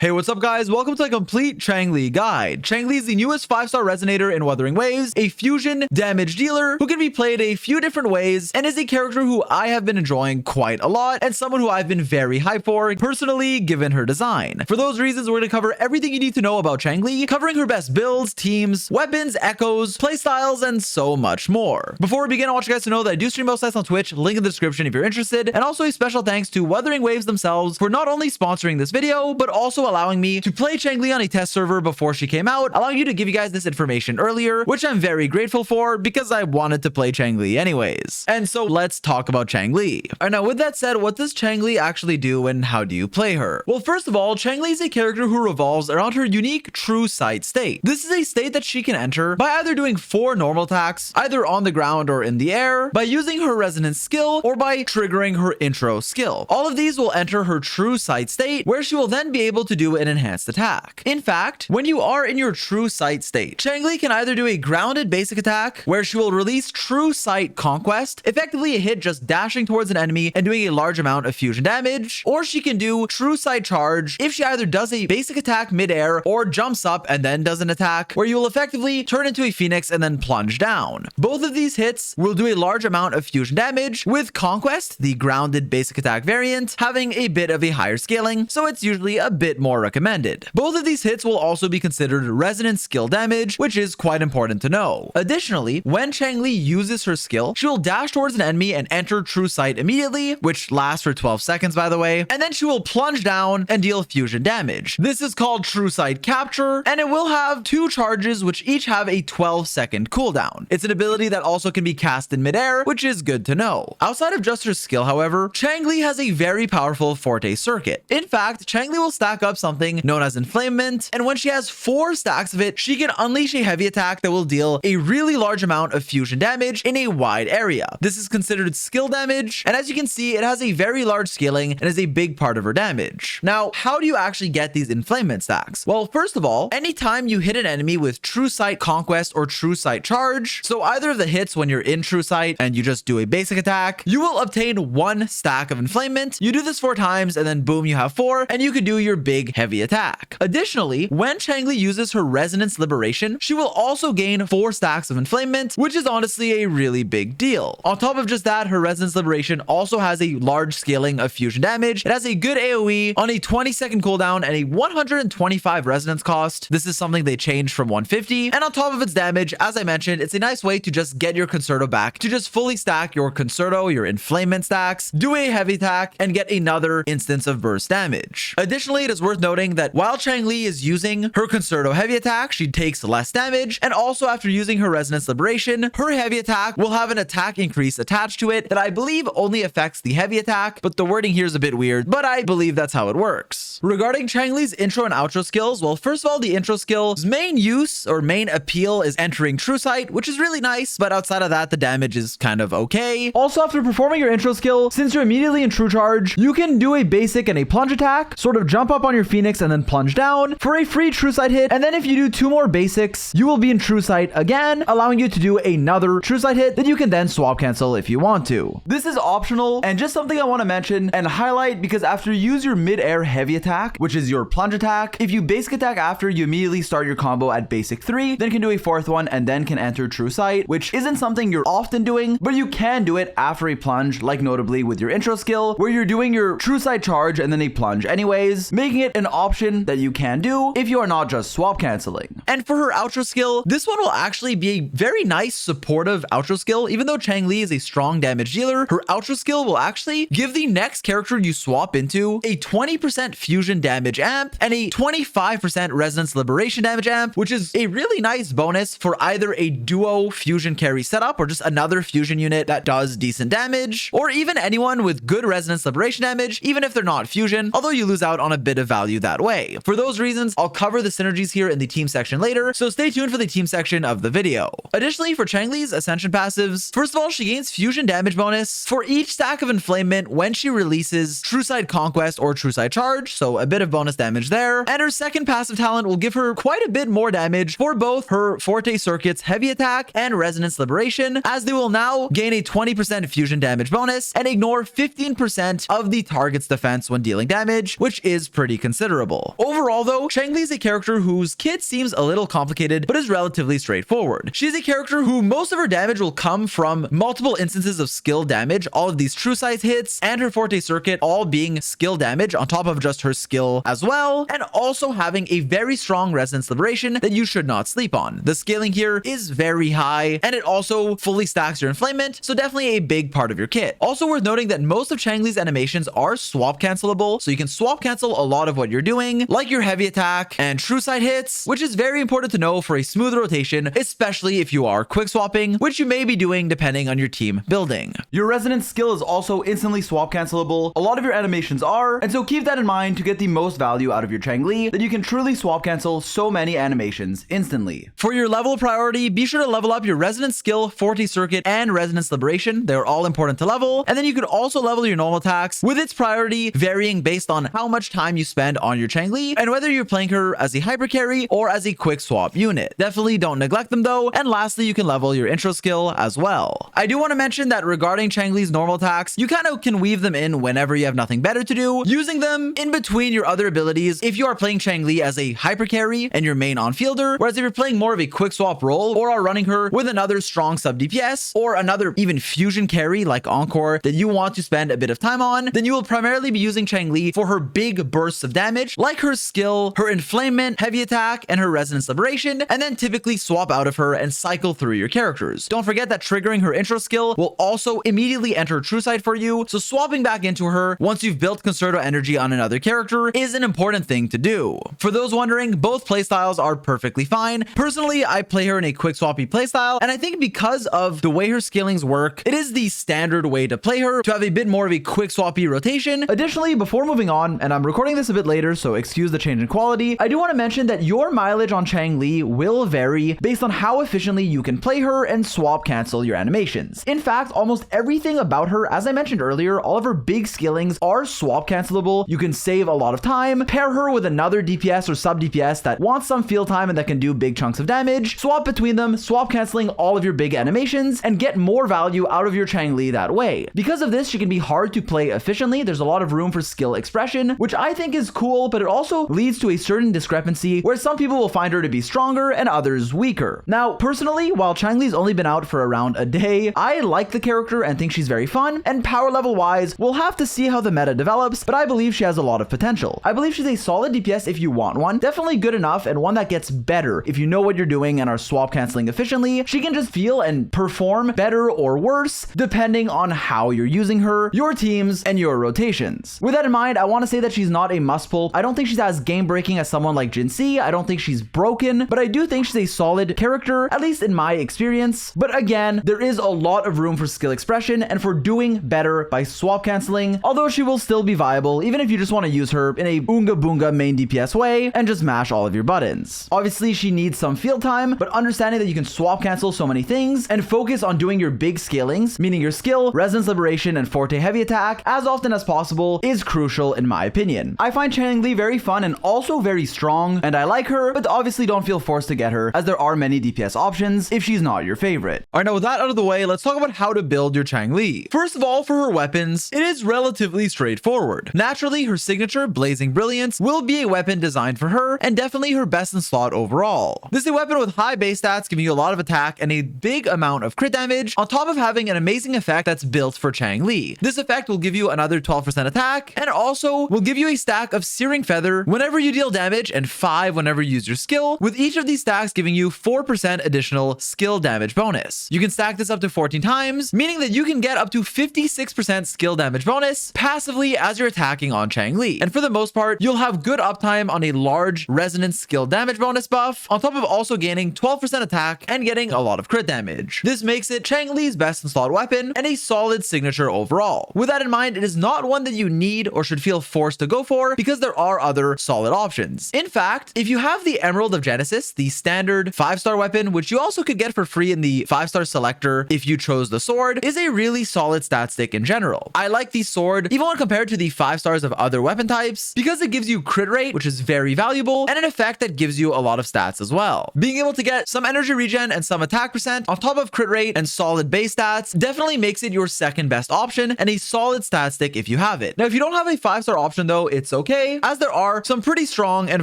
Hey, what's up guys? Welcome to a complete Changli guide. Changli is the newest 5-star resonator in Wuthering Waves, a fusion damage dealer who can be played a few different ways and is a character who I have been enjoying quite a lot and someone who I've been very hyped for personally given her design. For those reasons, we're going to cover everything you need to know about Changli, covering her best builds, teams, weapons, echoes, playstyles, and so much more. Before we begin, I want you guys to know that I do stream both sides on Twitch, link in the description if you're interested, and also a special thanks to Wuthering Waves themselves for not only sponsoring this video, but also allowing me to play Changli on a test server before she came out, allowing you to give you guys this information earlier, which I'm very grateful for because I wanted to play Changli anyways. And so let's talk about Changli. Alright, now with that said, what does Changli actually do and how do you play her? Well, first of all, Changli is a character who revolves around her unique true sight state. This is a state that she can enter by either doing 4 normal attacks, either on the ground or in the air, by using her resonance skill, or by triggering her intro skill. All of these will enter her true sight state, where she will then be able to do an enhanced attack. In fact, when you are in your true sight state, Changli can either do a grounded basic attack, where she will release True Sight Conquest, effectively a hit just dashing towards an enemy and doing a large amount of fusion damage, or she can do True Sight Charge if she either does a basic attack mid-air or jumps up and then does an attack, where you will effectively turn into a phoenix and then plunge down. Both of these hits will do a large amount of fusion damage, with Conquest, the grounded basic attack variant, having a bit of a higher scaling, so it's usually a bit more recommended. Both of these hits will also be considered resonant skill damage, which is quite important to know. Additionally, when Changli uses her skill, she will dash towards an enemy and enter True Sight immediately, which lasts for 12 seconds by the way, and then she will plunge down and deal fusion damage. This is called True Sight Capture, and it will have 2 charges which each have a 12-second cooldown. It's an ability that also can be cast in midair, which is good to know. Outside of just her skill, however, Changli has a very powerful forte circuit. In fact, Changli will stack up something known as Inflamement, and when she has 4 stacks of it, she can unleash a heavy attack that will deal a really large amount of fusion damage in a wide area. This is considered skill damage, and as you can see, it has a very large scaling and is a big part of her damage. Now, how do you actually get these Inflamement stacks? Well, first of all, anytime you hit an enemy with True Sight Conquest or True Sight Charge, so either of the hits when you're in True Sight and you just do a basic attack, you will obtain 1 stack of Inflamement. You do this 4 times and then boom, you have 4, and you can do your big heavy attack. Additionally, when Changli uses her Resonance Liberation, she will also gain 4 stacks of Inflamement, which is honestly a really big deal. On top of just that, her Resonance Liberation also has a large scaling of fusion damage. It has a good AoE on a 20-second cooldown and a 125 resonance cost. This is something they changed from 150, and on top of its damage, as I mentioned, it's a nice way to just get your Concerto back, to just fully stack your Concerto, your Inflamement stacks, do a heavy attack, and get another instance of burst damage. Additionally, it is worth noting that while Changli is using her Concerto heavy attack, she takes less damage, and also after using her Resonance Liberation, her heavy attack will have an attack increase attached to it that I believe only affects the heavy attack, but the wording here is a bit weird, but I believe that's how it works. Regarding Changli's intro and outro skills, well, first of all, the intro skill's main use or main appeal is entering True Sight, which is really nice, but outside of that, the damage is kind of okay. Also, after performing your intro skill, since you're immediately in True Charge, you can do a basic and a plunge attack, sort of jump up on your Phoenix and then plunge down for a free True Sight hit, and then if you do 2 more basics, you will be in True Sight again, allowing you to do another True Sight hit that you can then swap cancel if you want to. This is optional and just something I want to mention and highlight because after you use your mid-air heavy attack, which is your plunge attack, if you basic attack after, you immediately start your combo at basic 3, then can do a 4th one and then can enter True Sight, which isn't something you're often doing, but you can do it after a plunge, like notably with your intro skill, where you're doing your True Sight Charge and then a plunge anyways, making it an option that you can do if you are not just swap canceling. And for her outro skill, this one will actually be a very nice supportive outro skill. Even though Changli is a strong damage dealer, her outro skill will actually give the next character you swap into a 20% fusion damage amp and a 25% resonance liberation damage amp, which is a really nice bonus for either a duo fusion carry setup or just another fusion unit that does decent damage, or even anyone with good resonance liberation damage, even if they're not fusion, although you lose out on a bit of value that way. For those reasons, I'll cover the synergies here in the team section later, so stay tuned for the team section of the video. Additionally, for Changli's Ascension passives, first of all, she gains fusion damage bonus for each stack of Inflamement when she releases True Sight Conquest or True Sight Charge, so a bit of bonus damage there. And her second passive talent will give her quite a bit more damage for both her Forte Circuit's Heavy Attack and Resonance Liberation, as they will now gain a 20% fusion damage bonus and ignore 15% of the target's defense when dealing damage, which is pretty consistent. considerable. Overall though, Changli is a character whose kit seems a little complicated, but is relatively straightforward. She's a character who most of her damage will come from multiple instances of skill damage, all of these true size hits, and her forte circuit all being skill damage on top of just her skill as well, and also having a very strong resonance liberation that you should not sleep on. The scaling here is very high, and it also fully stacks your inflamement, so definitely a big part of your kit. Also worth noting that most of Changli's animations are swap cancelable, so you can swap cancel a lot of what you're doing, like your heavy attack and true side hits, which is very important to know for a smooth rotation, especially if you are quick swapping, which you may be doing depending on your team building. Your resonance skill is also instantly swap cancelable. A lot of your animations are, and so keep that in mind to get the most value out of your Changli, that you can truly swap cancel so many animations instantly. For your level priority, be sure to level up your resonance skill, forte circuit, and resonance liberation. They're all important to level. And then you could also level your normal attacks, with its priority varying based on how much time you spend on your Changli and whether you're playing her as a hyper carry or as a quick swap unit. Definitely don't neglect them though. And lastly, you can level your intro skill as well. I do want to mention that regarding Changli's normal attacks, you kind of can weave them in whenever you have nothing better to do, using them in between your other abilities if you are playing Changli as a hyper carry and your main on-fielder, whereas if you're playing more of a quick swap role or are running her with another strong sub DPS or another even fusion carry like Encore that you want to spend a bit of time on, then you will primarily be using Changli for her big bursts of damage, like her skill, her inflamement, heavy attack, and her resonance liberation, and then typically swap out of her and cycle through your characters. Don't forget that triggering her intro skill will also immediately enter true side for you, so swapping back into her once you've built Concerto energy on another character is an important thing to do. For those wondering, both playstyles are perfectly fine. Personally, I play her in a quick swappy playstyle, and I think because of the way her scalings work, it is the standard way to play her, to have a bit more of a quick swappy rotation. Additionally, before moving on, and I'm recording this a bit later, so excuse the change in quality, I do want to mention that your mileage on Changli will vary based on how efficiently you can play her and swap cancel your animations. In fact, almost everything about her, as I mentioned earlier, all of her big skillings are swap cancelable. You can save a lot of time, pair her with another DPS or sub DPS that wants some field time and that can do big chunks of damage, swap between them, swap canceling all of your big animations, and get more value out of your Changli that way. Because of this, she can be hard to play efficiently. There's a lot of room for skill expression, which I think is cool, but it also leads to a certain discrepancy where some people will find her to be stronger and others weaker. Now, personally, while Changli's only been out for around a day, I like the character and think she's very fun, and power level wise, we'll have to see how the meta develops, but I believe she has a lot of potential. I believe she's a solid DPS if you want one, definitely good enough, and one that gets better if you know what you're doing and are swap canceling efficiently. She can just feel and perform better or worse depending on how you're using her, your teams, and your rotations. With that in mind, I want to say that she's not a must pull. I don't think she's as game breaking as someone like Jin Si. I don't think she's broken, but I do think she's a solid character, at least in my experience. But again, there is a lot of room for skill expression and for doing better by swap canceling, although she will still be viable even if you just want to use her in a Oonga Boonga main DPS way and just mash all of your buttons. Obviously, she needs some field time, but understanding that you can swap cancel so many things and focus on doing your big scalings, meaning your skill, resonance liberation, and forte heavy attack as often as possible is crucial in my opinion. I find Changli very fun and also very strong, and I like her, but obviously don't feel forced to get her as there are many DPS options if she's not your favorite. Alright, now with that out of the way, let's talk about how to build your Changli. First of all, for her weapons, it is relatively straightforward. Naturally, her signature, Blazing Brilliance, will be a weapon designed for her, and definitely her best in slot overall. This is a weapon with high base stats, giving you a lot of attack and a big amount of crit damage, on top of having an amazing effect that's built for Changli. This effect will give you another 12% attack, and also will give you a stack of Searing Feather whenever you deal damage, and 5 whenever you use your skill, with each of these stacks giving you 4% additional skill damage bonus. You can stack this up to 14 times, meaning that you can get up to 56% skill damage bonus passively as you're attacking on Changli. And for the most part, you'll have good uptime on a large resonance skill damage bonus buff, on top of also gaining 12% attack and getting a lot of crit damage. This makes it Changli's best in slot weapon and a solid signature overall. With that in mind, it is not one that you need or should feel forced to go for because there are other solid options. In fact, if you have the Emerald of Genesis, the standard 5-star weapon, which you also could get for free in the 5-star selector if you chose the sword, is a really solid stat stick in general. I like the sword even when compared to the 5 stars of other weapon types because it gives you crit rate, which is very valuable, and an effect that gives you a lot of stats as well. Being able to get some energy regen and some attack percent on top of crit rate and solid base stats definitely makes it your second best option and a solid stat stick if you have it. Now, if you don't have a 5-star option though, it's okay. okay, as there are some pretty strong and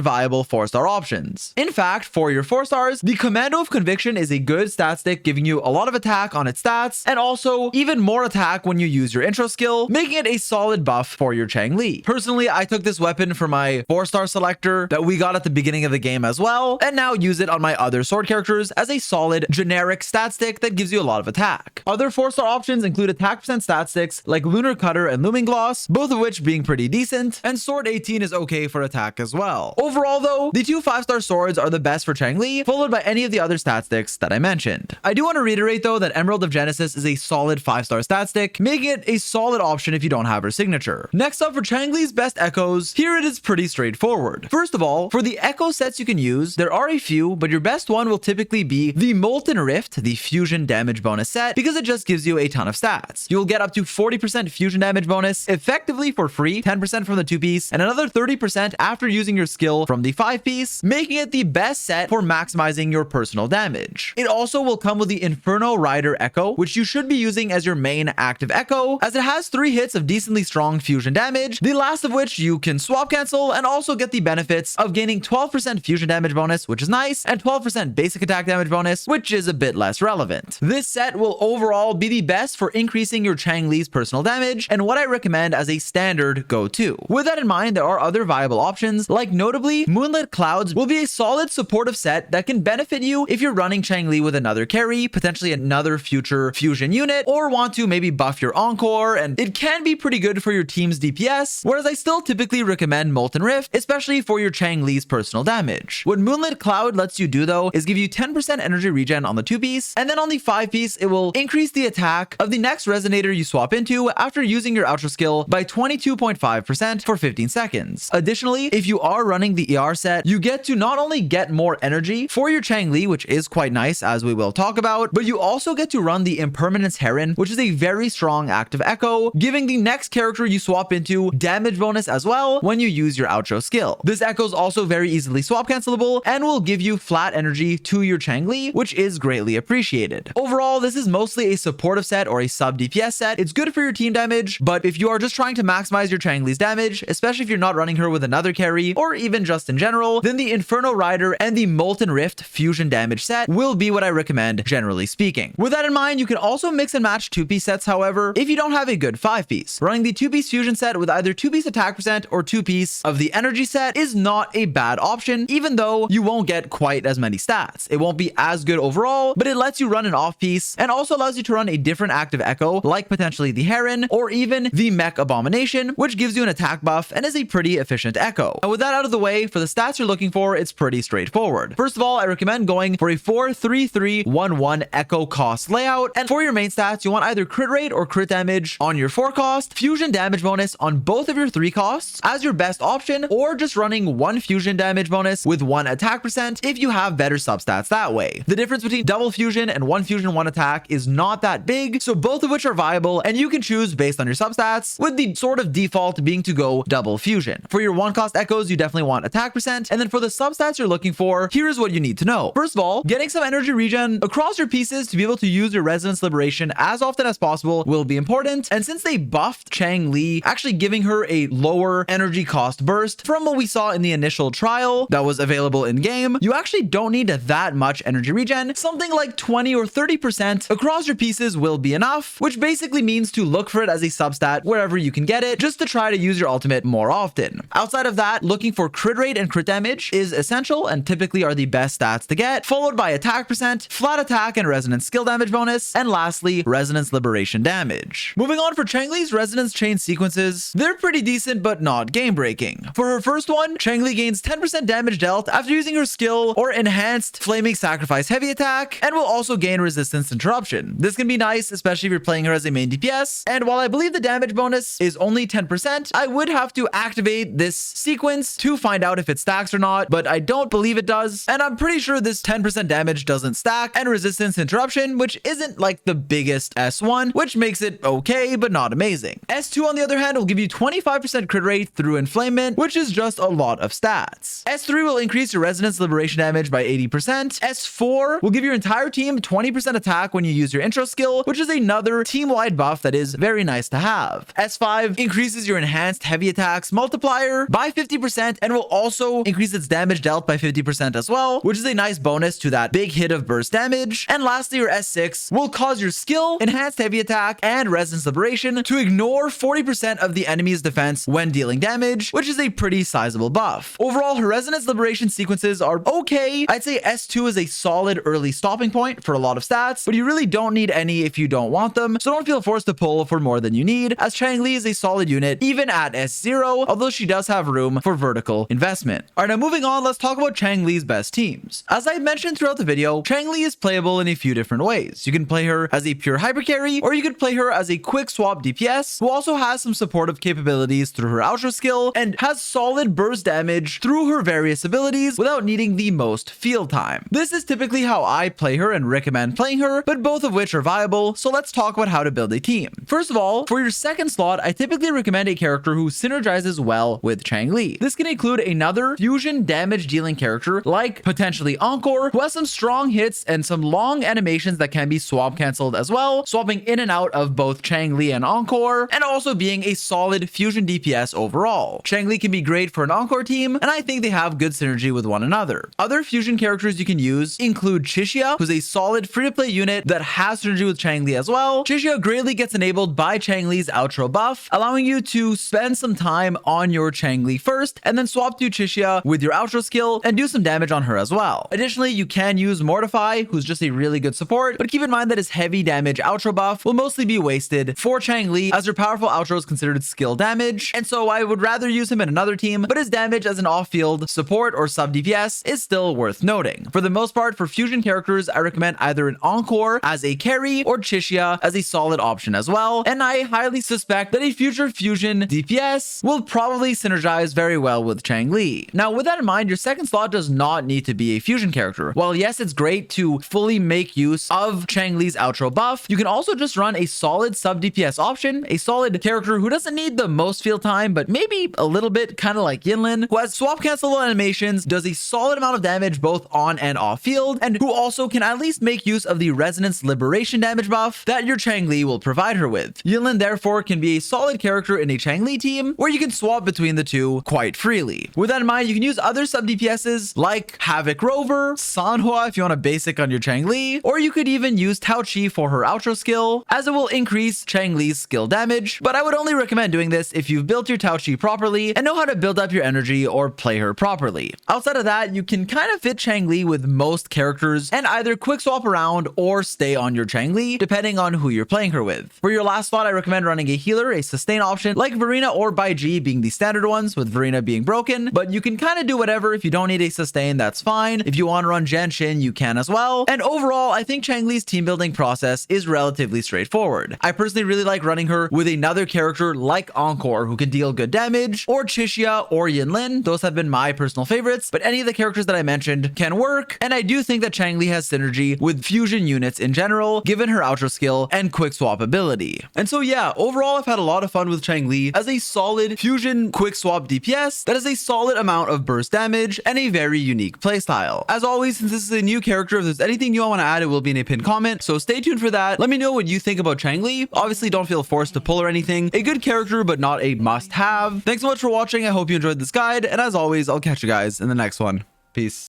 viable 4-star options. In fact, for your 4 stars, the Commando of Conviction is a good stat stick, giving you a lot of attack on its stats, and also even more attack when you use your intro skill, making it a solid buff for your Changli. Personally, I took this weapon for my 4-star selector that we got at the beginning of the game as well, and now use it on my other sword characters as a solid generic stat stick that gives you a lot of attack. Other 4-star options include attack percent stat sticks like Lunar Cutter and Looming Gloss, both of which being pretty decent, and Sword 18 is okay for attack as well. Overall though, the 2 5-star swords are the best for Changli, followed by any of the other stat sticks that I mentioned. I do want to reiterate though that Emerald of Genesis is a solid 5-star stat stick, making it a solid option if you don't have her signature. Next up for Changli's best echoes, here it is pretty straightforward. First of all, for the echo sets you can use, there are a few, but your best one will typically be the Molten Rift, the fusion damage bonus set, because it just gives you a ton of stats. You'll get up to 40% fusion damage bonus effectively for free, 10% from the 2-piece, and another 30% after using your skill from the 5-piece, making it the best set for maximizing your personal damage. It also will come with the Inferno Rider Echo, which you should be using as your main active echo, as it has 3 hits of decently strong fusion damage, the last of which you can swap cancel and also get the benefits of gaining 12% fusion damage bonus, which is nice, and 12% basic attack damage bonus, which is a bit less relevant. This set will overall be the best for increasing your Changli's personal damage, and what I recommend as a standard go-to. With that in mind, there are other viable options, like notably, Moonlit Clouds will be a solid supportive set that can benefit you if you're running Changli with another carry, potentially another future fusion unit, or want to maybe buff your Encore, and it can be pretty good for your team's DPS, whereas I still typically recommend Molten Rift, especially for your Changli's personal damage. What Moonlit Cloud lets you do though is give you 10% energy regen on the 2-piece, and then on the 5-piece, it will increase the attack of the next resonator you swap into after using your outro skill by 22.5% for 15 seconds. Additionally, if you are running the ER set, you get to not only get more energy for your Changli, which is quite nice as we will talk about, but you also get to run the Impermanence Heron, which is a very strong active echo, giving the next character you swap into damage bonus as well when you use your outro skill. This echo is also very easily swap cancelable and will give you flat energy to your Changli, which is greatly appreciated. Overall, this is mostly a supportive set or a sub DPS set. It's good for your team damage, but if you are just trying to maximize your Changli's damage, especially if you're not running her with another carry or even just in general, then the Inferno Rider and the Molten Rift fusion damage set will be what I recommend generally speaking. With that in mind, you can also mix and match 2-piece sets, however, if you don't have a good 5-piece. Running the 2-piece fusion set with either 2-piece attack percent or 2-piece of the energy set is not a bad option, even though you won't get quite as many stats. It won't be as good overall, but it lets you run an off-piece and also allows you to run a different active echo, like potentially the Heron or even the Mech Abomination, which gives you an attack buff and is a pretty efficient echo. And with that out of the way, for the stats you're looking for, it's pretty straightforward. First of all, I recommend going for a 4-3-3-1-1 echo cost layout, and for your main stats, you want either crit rate or crit damage on your 4 cost, fusion damage bonus on both of your 3 costs as your best option, or just running 1 fusion damage bonus with 1 attack percent if you have better substats that way. The difference between double fusion and 1 fusion 1 attack is not that big, so both of which are viable, and you can choose based on your substats, with the sort of default being to go double fusion. For your 1 cost echoes, you definitely want attack percent, and then for the substats you're looking for, here's what you need to know. First of all, getting some energy regen across your pieces to be able to use your Resonance Liberation as often as possible will be important, and since they buffed Changli, actually giving her a lower energy cost burst from what we saw in the initial trial that was available in game, you actually don't need that much energy regen. Something like 20 or 30% across your pieces will be enough, which basically means to look for it as a substat wherever you can get it, just to try to use your ultimate more often. Outside of that, looking for crit rate and crit damage is essential and typically are the best stats to get, followed by attack percent, flat attack and resonance skill damage bonus, and lastly, resonance liberation damage. Moving on for Changli's resonance chain sequences, they're pretty decent but not game breaking. For her first one, Changli gains 10% damage dealt after using her skill or enhanced flaming sacrifice heavy attack, and will also gain resistance interruption. This can be nice, especially if you're playing her as a main DPS, and while I believe the damage bonus is only 10%, I would have to activate this sequence to find out if it stacks or not, but I don't believe it does, and I'm pretty sure this 10% damage doesn't stack, and resistance interruption, which isn't like the biggest S1, which makes it okay, but not amazing. S2 on the other hand will give you 25% crit rate through enflammement, which is just a lot of stats. S3 will increase your resonance liberation damage by 80%. S4 will give your entire team 20% attack when you use your intro skill, which is another team-wide buff that is very nice to have. S5 increases your enhanced heavy attacks multiplier by 50% and will also increase its damage dealt by 50% as well, which is a nice bonus to that big hit of burst damage. And lastly, your S6 will cause your skill, enhanced heavy attack, and resistance liberation to ignore 40% of the enemy's defense when dealing damage, which is a pretty sizable buff. Overall, her resonance liberation sequences are okay. I'd say S2 is a solid early stopping point for a lot of stats, but you really don't need any if you don't want them, so don't feel forced to pull for more than you need, as Changli is a solid unit even at S0, although she does have room for vertical investment. Alright, now moving on, let's talk about Changli's best teams. As I mentioned throughout the video, Changli is playable in a few different ways. You can play her as a pure hyper carry, or you could play her as a quick swap DPS, who also has some supportive capabilities through her outro skill, and has solid burst damage through her various abilities without needing the most field time. This is typically how I play her and recommend playing her, but both of which are viable, so let's talk about how to build a team. First of all, for your second slot, I typically recommend a character who synergizes well with Changli. This can include another fusion damage dealing character like potentially Encore, who has some strong hits and some long animations that can be swap cancelled as well, swapping in and out of both Changli and Encore, and also being a solid fusion DPS overall. Changli can be great for an Encore team, and I think they have good synergy with one another. Other fusion characters you can use include Chixia, who's a solid free-to-play unit that has synergy with Changli as well. Chixia greatly gets enabled by Changli's outro buff, allowing you to spend some time on your Changli first, and then swap to Chixia with your outro skill and do some damage on her as well. Additionally, you can use Mortify, who's just a really good support, but keep in mind that his heavy damage outro buff will mostly be wasted for Changli, as her powerful outro is considered skill damage, and so I would rather use him in another team, but his damage as an off-field support or sub DPS is still worth noting. For the most part, for fusion characters, I recommend either an Encore as a carry or Chixia as a solid option as well, and I highly suspect that a future fusion DPS will probably synergize very well with Changli. Now, with that in mind, your second slot does not need to be a fusion character. While yes, it's great to fully make use of Changli's outro buff, you can also just run a solid sub DPS option, a solid character who doesn't need the most field time, but maybe a little bit, kind of like Yinlin, who has swap cancelable animations, does a solid amount of damage both on and off field, and who also can at least make use of the resonance liberation damage buff that your Changli will provide her with. Yinlin therefore can be a solid character in a Changli team where you can swap between the two quite freely. With that in mind, you can use other sub DPSs like Havoc Rover, Sanhua if you want a basic on your Changli, or you could even use Tao Chi for her outro skill, as it will increase Changli's skill damage, but I would only recommend doing this if you've built your Tao Chi properly and know how to build up your energy or play her properly. Outside of that, you can kind of fit Changli with most characters and either quick swap around or stay on your Changli, depending on who you're playing her with. For your last slot, I recommend running a healer, a sustain option, like Verena or Bai Ji being the standard ones, with Verena being broken, but you can kind of do whatever. If you don't need a sustain, that's fine. If you want to run Genshin, you can as well. And overall, I think Changli's team building process is relatively straightforward. I personally really like running her with another character like Encore, who can deal good damage, or Chixia or Yinlin. Those have been my personal favorites, but any of the characters that I mentioned can work, and I do think that Changli has synergy with fusion units in general, given her outro skill and quick swap ability. And so yeah, overall I've had a lot of fun with Changli as a solid fusion quick swap DPS that has a solid amount of burst damage and a very unique playstyle. As always, since this is a new character, if there's anything new I want to add, it will be in a pinned comment, so stay tuned for that. Let me know what you think about Changli. Obviously, don't feel forced to pull or anything. A good character, but not a must-have. Thanks so much for watching. I hope you enjoyed this guide, and as always, I'll catch you guys in the next one. Peace.